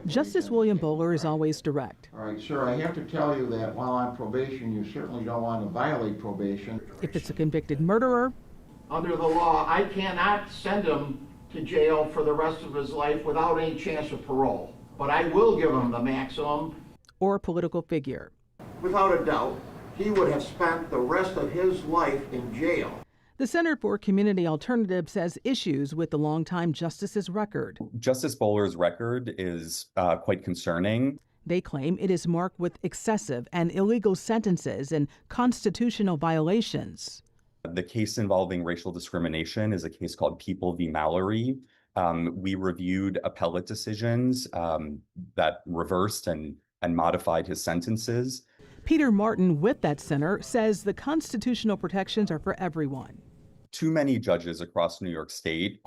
Justice William Boller is always direct. All right, sir, I have to tell you that while on probation, you certainly don't want to violate probation. If it's a convicted murderer, under the law, I cannot send him to jail for the rest of his life without any chance of parole. But I will give him the maximum. or a political figure. Without a doubt, he would have spent the rest of his life in jail. The Center for Community Alternatives has issues with the longtime justice's record. Justice Boller's record is quite concerning. They claim it is marked with excessive and illegal sentences and constitutional violations. The case involving racial discrimination is a case called People v. Mallory. We reviewed appellate decisions that reversed and modified his sentences. Peter Martin with that center says the constitutional protections are for everyone. Too many judges across New York State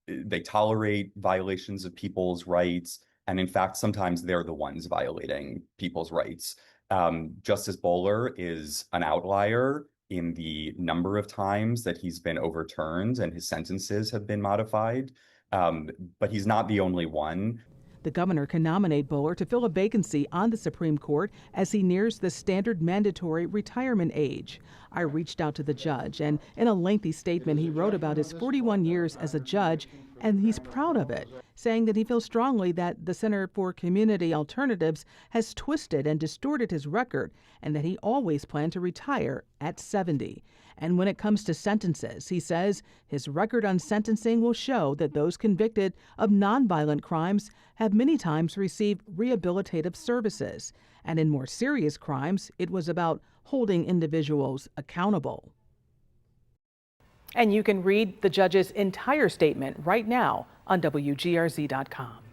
they tolerate violations of people's rights. And in fact, sometimes they're the ones violating people's rights. Justice Boller is an outlier in the number of times that he's been overturned and his sentences have been modified. But he's not the only one. The governor can nominate Boller to fill a vacancy on the Supreme Court as he nears the standard mandatory retirement age. I reached out to the judge, and in a lengthy statement, he wrote about his 41 years as a judge, and he's proud of it, saying that he feels strongly that the Center for Community Alternatives has twisted and distorted his record, and that he always planned to retire at 70. And when it comes to sentences, he says his record on sentencing will show that those convicted of nonviolent crimes have many times received rehabilitative services. And in more serious crimes, it was about holding individuals accountable. And you can read the judge's entire statement right now on WGRZ.com.